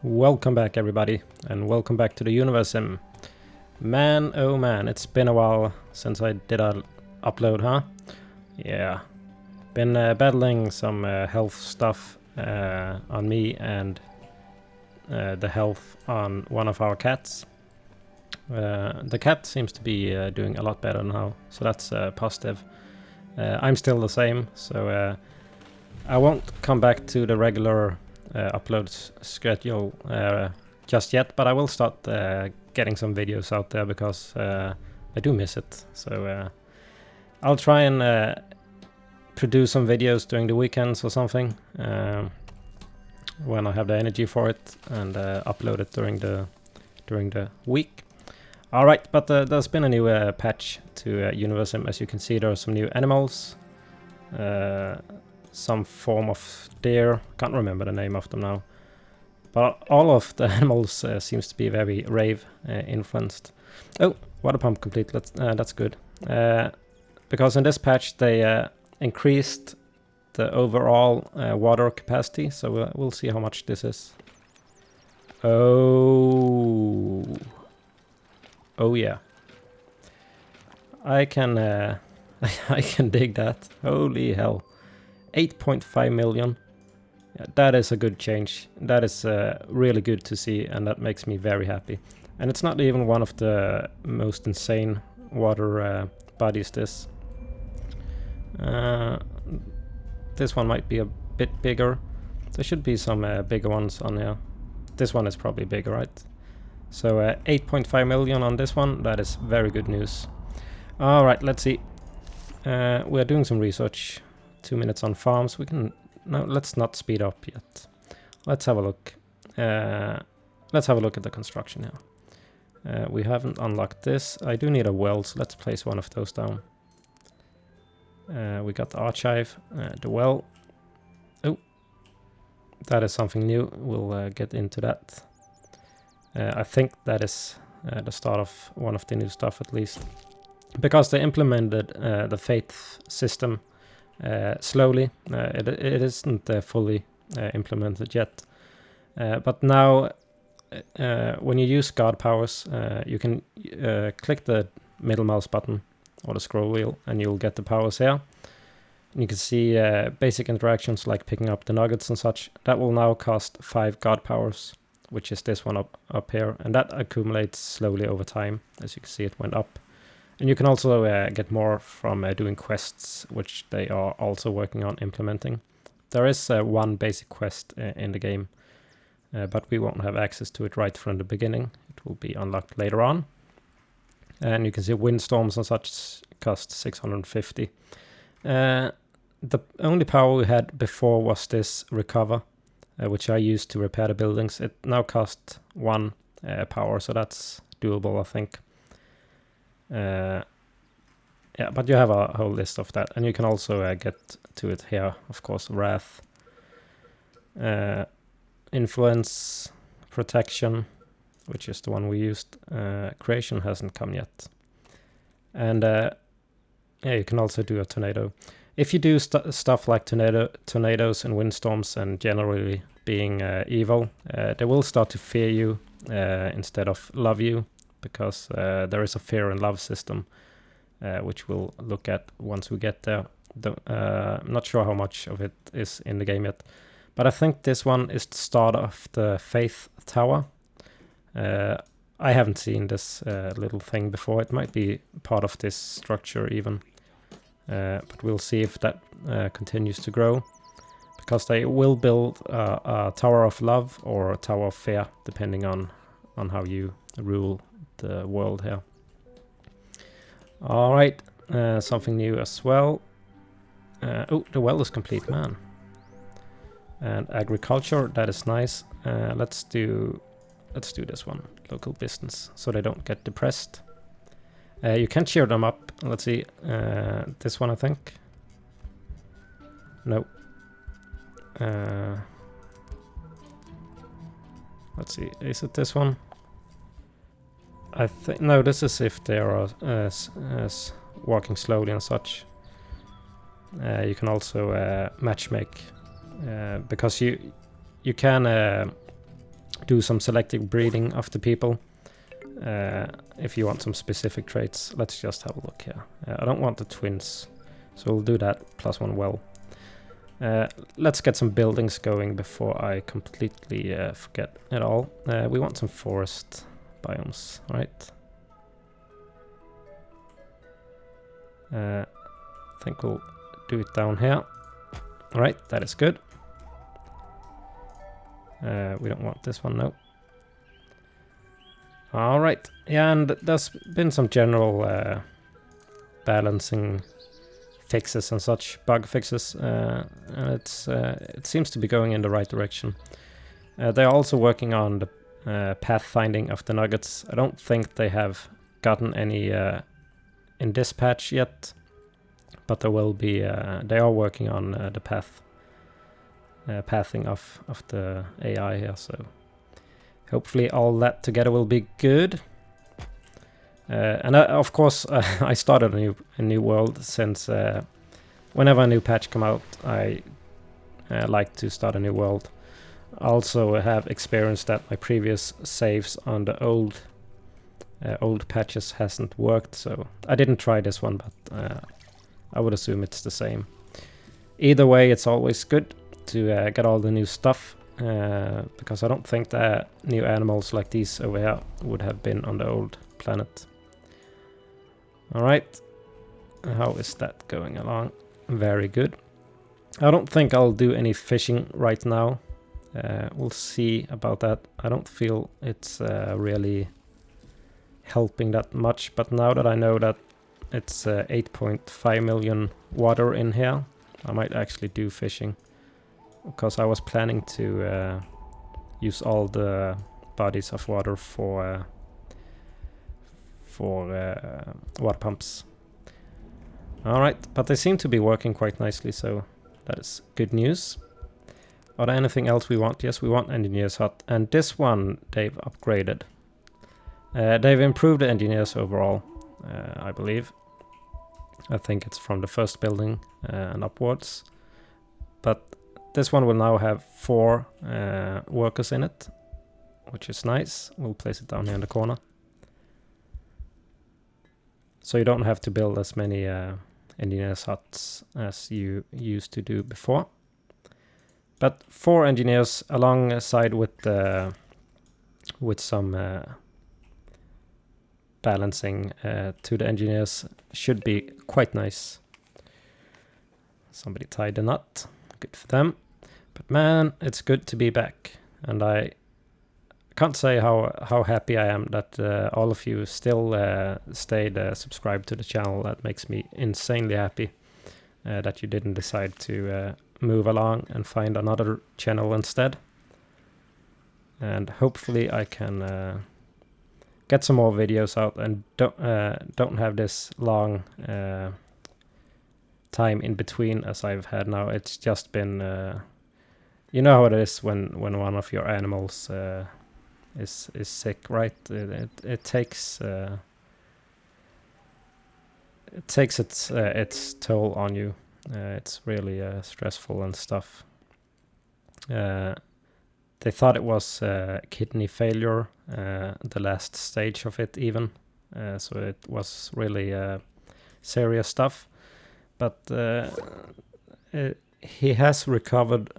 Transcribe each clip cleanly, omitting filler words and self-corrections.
Welcome back everybody, and welcome back to the Universim. Man, oh man, it's been a while since I did an upload, huh? Yeah. Been battling some health stuff on me and the health on one of our cats. The cat seems to be doing a lot better now, so that's positive. I'm still the same, so I won't come back to the regular upload schedule just yet, but I will start getting some videos out there because I do miss it. So I'll try and produce some videos during the weekends or something when I have the energy for it, and upload it during the week. All right, but there's been a new patch to Universim. As you can see, there are some new animals. Some form of deer, can't remember the name of them now, but all of the animals seems to be very rave influenced. Oh, water pump complete, that's good, because in this patch they increased the overall water capacity, so we'll see how much this is. Oh yeah, I can I can dig that. Holy hell. 8.5 million. Yeah, that is a good change. That is really good to see, and that makes me very happy. And it's not even one of the most insane water bodies. This one might be a bit bigger. There should be some bigger ones on here. This one is probably bigger, right? So 8.5 million on this one. That is very good news. All right, let's see. We're doing some research. 2 minutes on farms. No, let's not speed up yet. Let's have a look. Let's have a look at the construction here. We haven't unlocked this. I do need a well, so let's place one of those down. We got the archive, the well. Oh, that is something new. We'll get into that. I think that is the start of one of the new stuff, at least, because they implemented the faith system slowly. It isn't fully implemented yet, but now when you use God powers, you can click the middle mouse button or the scroll wheel and you'll get the powers here. And you can see basic interactions like picking up the nuggets and such. That will now cost 5 God powers, which is this one up here, and that accumulates slowly over time. As you can see, it went up. And you can also get more from doing quests, which they are also working on implementing. There is one basic quest in the game, but we won't have access to it right from the beginning. It will be unlocked later on. And you can see windstorms and such cost 650. The only power we had before was this recover, which I used to repair the buildings. It now costs 1 power, so that's doable, I think. Yeah, but you have a whole list of that, and you can also get to it here, of course. Wrath, influence, protection, which is the one we used. Creation hasn't come yet, and yeah, you can also do a tornado. If you do stuff like tornadoes and windstorms, and generally being evil, they will start to fear you instead of love you, because there is a fear and love system, which we'll look at once we get there. I'm not sure how much of it is in the game yet, but I think this one is the start of the Faith Tower. I haven't seen this little thing before. It might be part of this structure even, but we'll see if that continues to grow, because they will build a Tower of Love or a Tower of Fear, depending on how you rule the world here. All right, something new as well. Oh, the well is complete, man. And agriculture, that is nice. Let's do this one, local business, so they don't get depressed. You can cheer them up. Let's see, this one, I think. No. Let's see, is it this one? I think no. This is if they are walking slowly and such. You can also matchmake, because you can do some selective breeding of the people. If you want some specific traits, let's just have a look here. I don't want the twins, so we'll do that, +1 well. Let's get some buildings going before I completely forget it all. We want some forest biomes, right? I think we'll do it down here. Alright, that is good. We don't want this one, no. Alright, yeah, and there's been some general balancing fixes and such, bug fixes, and it seems to be going in the right direction. They're also working on the pathfinding of the nuggets. I don't think they have gotten any in this patch yet, but there will be. They are working on the pathing of the AI here, so hopefully all that together will be good. And of course, I started a new world, since whenever a new patch come out, I like to start a new world. I also have experienced that my previous saves on the old patches hasn't worked, so I didn't try this one, but I would assume it's the same. Either way, it's always good to get all the new stuff, because I don't think that new animals like these over here would have been on the old planet. Alright, how is that going along? Very good. I don't think I'll do any fishing right now. We'll see about that. I don't feel it's really helping that much, but now that I know that it's 8.5 million water in here, I might actually do fishing, because I was planning to use all the bodies of water for water pumps. Alright, but they seem to be working quite nicely, so that is good news. Are there anything else we want? Yes, we want engineer's hut, and this one they've upgraded. They've improved the engineers overall, I believe. I think it's from the first building and upwards. But this one will now have 4 workers in it, which is nice. We'll place it down here in the corner. So you don't have to build as many engineers huts as you used to do before. But 4 engineers alongside with some balancing to the engineers should be quite nice. Somebody tied the knot. Good for them. But man, it's good to be back. And I can't say how happy I am that all of you still stayed subscribed to the channel. That makes me insanely happy that you didn't decide to move along and find another channel instead. And hopefully I can get some more videos out and don't have this long time in between as I've had now. It's just been you know how it is when one of your animals is sick, right? It takes its toll on you. It's really stressful and stuff. They thought it was kidney failure, the last stage of it even. So it was really serious stuff. But he has recovered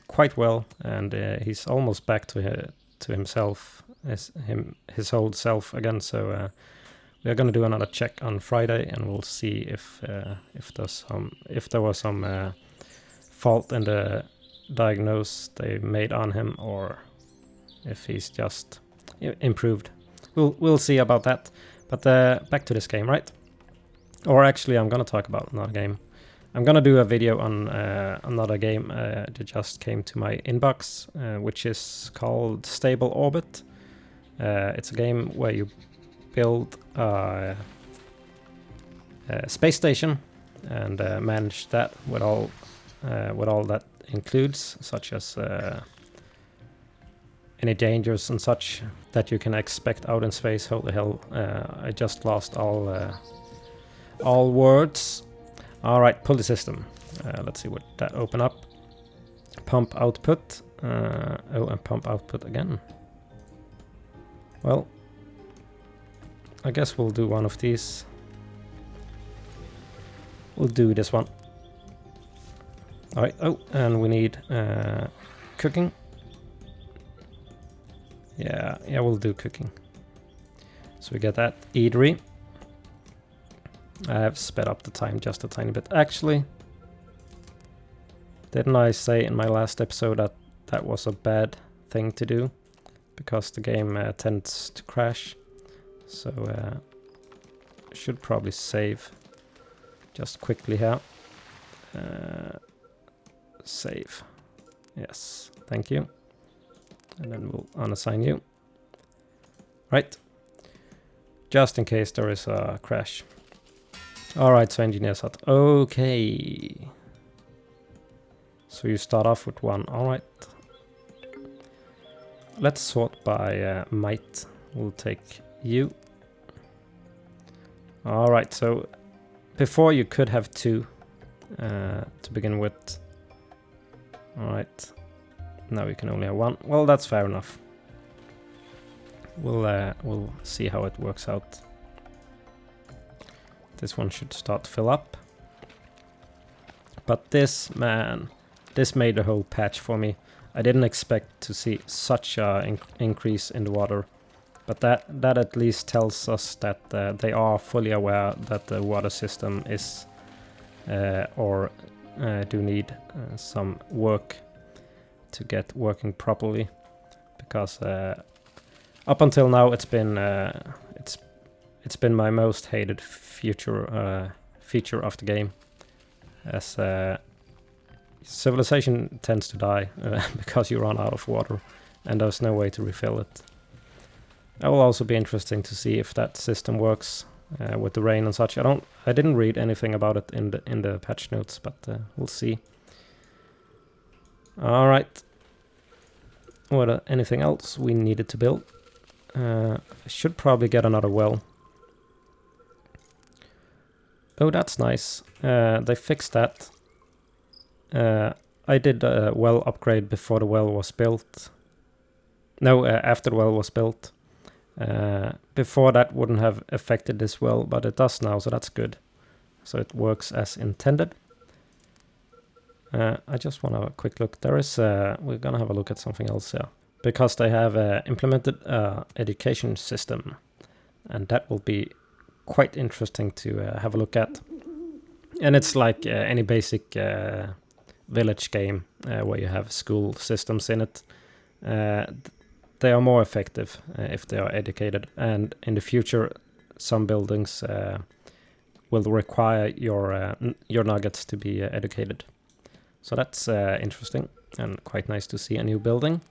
quite well, and he's almost back to himself, his old self again. So we're going to do another check on Friday, and we'll see if there was some fault in the diagnose they made on him, or if he's just improved. We'll see about that. But back to this game, right? Or actually, I'm gonna talk about another game. I'm gonna do a video on another game that just came to my inbox, which is called Stable Orbit. It's a game where you build a space station and manage that with all that includes, such as any dangers and such that you can expect out in space. Holy hell, I just lost all words. All right, pulley system. Let's see what that open up. Pump output. Oh, and pump output again. Well, I guess we'll do one of these. We'll do this one. Alright, oh, and we need cooking. Yeah, we'll do cooking. So we get that eatery. I have sped up the time just a tiny bit. Actually, didn't I say in my last episode that that was a bad thing to do? Because the game tends to crash. So should probably save just quickly here. Save. Yes, thank you. And then we'll unassign you. Right. Just in case there is a crash. Alright, so engineers hut. Okay. So you start off with one. Alright. Let's sort by might. We'll take you. Alright, so before you could have two to begin with. Alright. Now you can only have one. Well, that's fair enough. We'll see how it works out. This one should start to fill up. But this, man, this made the whole patch for me. I didn't expect to see such an increase in the water. But that at least tells us that they are fully aware that the water system is do need some work to get working properly. Because up until now it's been my most hated feature of the game, as civilization tends to die because you run out of water and there's no way to refill it. That will also be interesting to see if that system works with the rain and such. I didn't read anything about it in the patch notes, but we'll see. All right. Anything else we needed to build? Should probably get another well. Oh, that's nice. They fixed that. I did a well upgrade before the well was built. No, after the well was built. Before that wouldn't have affected this well, but it does now, so that's good. So it works as intended. I just want to have a quick look. There is, we're gonna have a look at something else here. Because they have implemented an education system. And that will be quite interesting to have a look at. And it's like any basic village game where you have school systems in it. They are more effective if they are educated. And in the future, some buildings will require your nuggets to be educated. So that's interesting and quite nice to see a new building.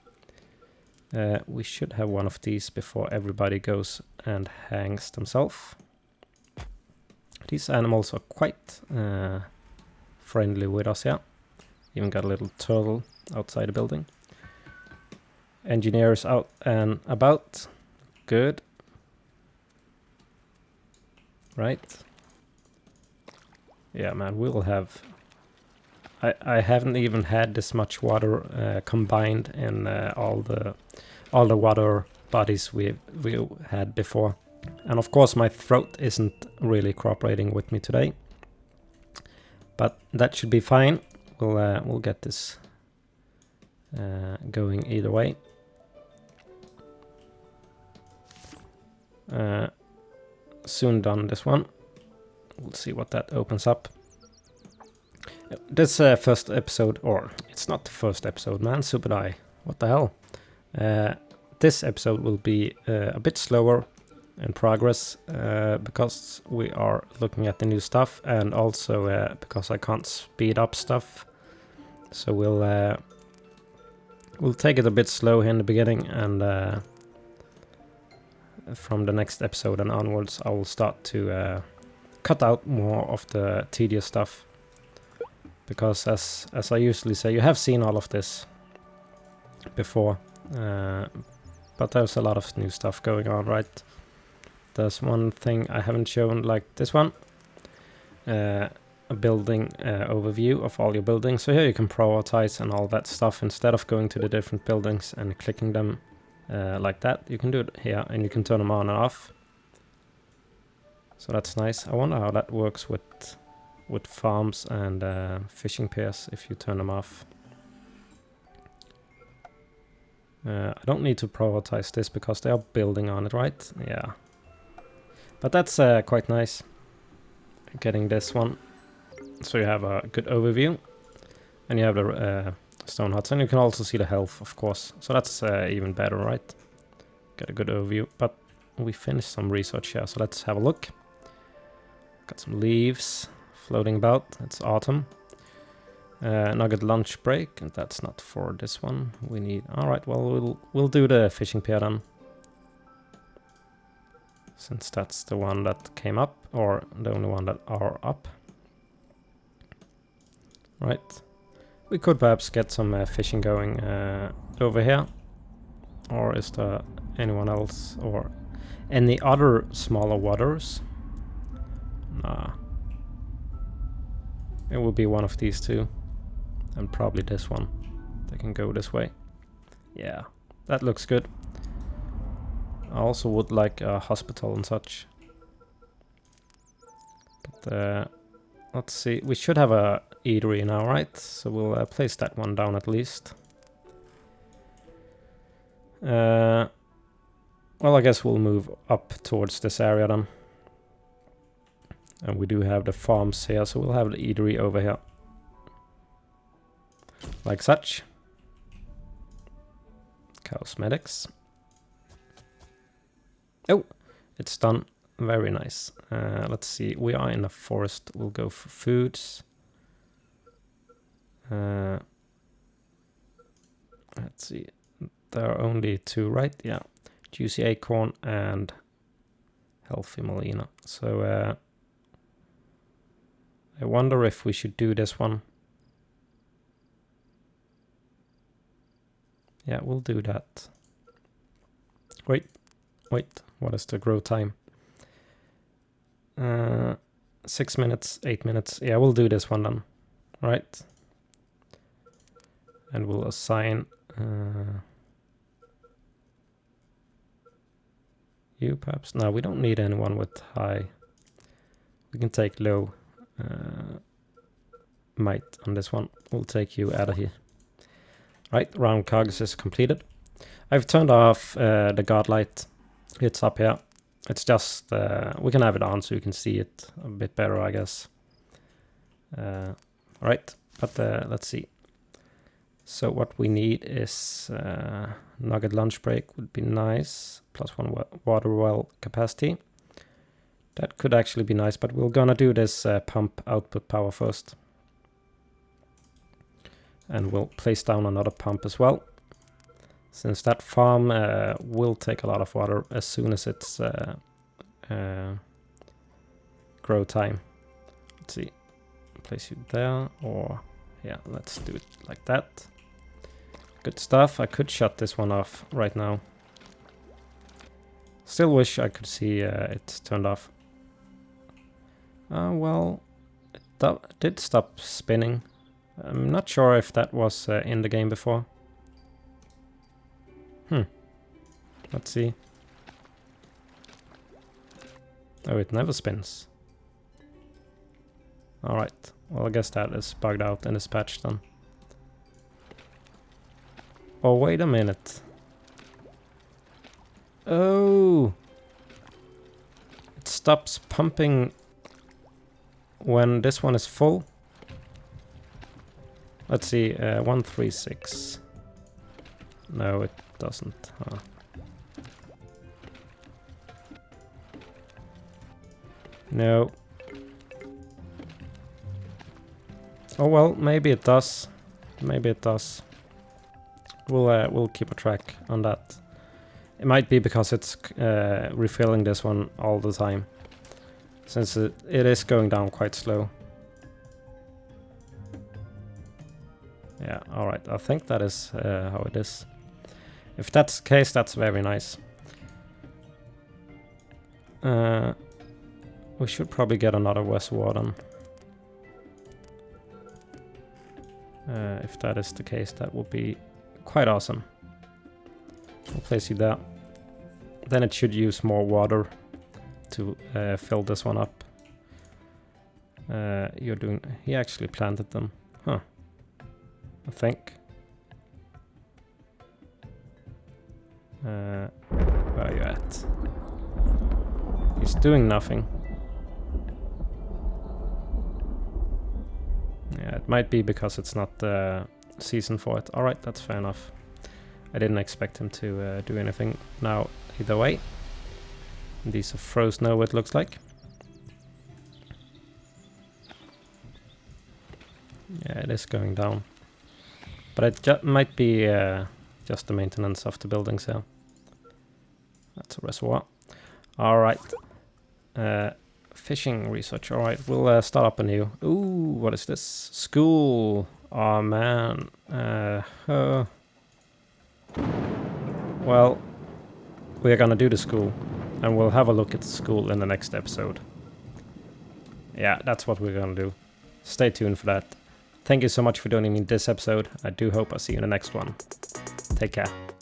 We should have one of these before everybody goes and hangs themselves. These animals are quite friendly with us, yeah. Even got a little turtle outside the building. Engineers out and about. Good. Right. Yeah, man, we'll have... I haven't even had this much water combined in all the water bodies we've had before. And of course my throat isn't really cooperating with me today. But that should be fine. We'll get this going either way. Soon done this one. We'll see what that opens up. This first episode, or it's not the first episode, man, Subudai. What the hell? This episode will be a bit slower in progress because we are looking at the new stuff, and also because I can't speed up stuff. So we'll take it a bit slow here in the beginning, and from the next episode and onwards, I will start to cut out more of the tedious stuff. Because as I usually say, you have seen all of this before, but there's a lot of new stuff going on, right? There's one thing I haven't shown, like this one. a building overview of all your buildings. So here you can prioritize and all that stuff instead of going to the different buildings and clicking them like that. You can do it here and you can turn them on and off. So that's nice. I wonder how that works with farms and fishing piers if you turn them off. I don't need to prioritize this because they are building on it, right? Yeah. But that's quite nice. Getting this one. So you have a good overview. And you have the stone huts. And you can also see the health, of course. So that's even better, right? Get a good overview. But we finished some research here. So let's have a look. Got some leaves floating about. It's autumn. Nugget lunch break, and that's not for this one. We need. All right. Well, we'll do the fishing pier then, since that's the one that came up, or the only one that are up. Right. We could perhaps get some fishing going over here, or is there anyone else or any other smaller waters? Nah. It will be one of these two. And probably this one. They can go this way. Yeah, that looks good. I also would like a hospital and such. But let's see. We should have a eatery now, right? So we'll place that one down at least. Well, I guess we'll move up towards this area then. And we do have the farms here, so we'll have the eatery over here. Like such. Cosmetics. Oh, it's done. Very nice. Let's see. We are in a forest. We'll go for foods. Let's see. There are only two, right? Yeah. Juicy acorn and healthy Molina. So I wonder if we should do this one. Yeah, we'll do that. Wait, what is the grow time? 6 minutes, 8 minutes. Yeah, we'll do this one then, right? And we'll assign you perhaps. No, we don't need anyone with high. We can take low might on this one. We'll take you out of here. Right, round cogs is completed. I've turned off the guard light. It's up here. It's just, we can have it on so you can see it a bit better, I guess. Right, but let's see. So what we need is nugget lunch break would be nice. +1 water well capacity. That could actually be nice, but we're gonna do this pump output power first. And we'll place down another pump as well. Since that farm will take a lot of water as soon as it's grow time. Let's see. Place you there, or yeah, let's do it like that. Good stuff. I could shut this one off right now. Still wish I could see it turned off. Well, it did stop spinning. I'm not sure if that was in the game before. Let's see. Oh, it never spins. Alright. Well, I guess that is bugged out in this patch then. Oh, wait a minute. Oh! It stops pumping when this one is full. Let's see, 136. No, it doesn't. No. Oh well, maybe it does. Maybe it does. We'll keep a track on that. It might be because it's refilling this one all the time, since it is going down quite slow. Yeah, alright, I think that is how it is. If that's the case, that's very nice. We should probably get another reservoir then. If that is the case, that would be quite awesome. I'll place you there. Then it should use more water to fill this one up. He actually planted them. Huh. I think. Where are you at? He's doing nothing. Yeah, it might be because it's not the season for it. Alright, that's fair enough. I didn't expect him to do anything now either way. And these are frozen over, it looks like. Yeah, it is going down. But it might be just the maintenance of the buildings here. That's a reservoir. Alright. Fishing research. Alright, we'll start up anew. Ooh, what is this? School. Oh man. Well, we're gonna do the school. And we'll have a look at the school in the next episode. Yeah, that's what we're gonna do. Stay tuned for that. Thank you so much for joining me in this episode. I do hope I'll see you in the next one. Take care.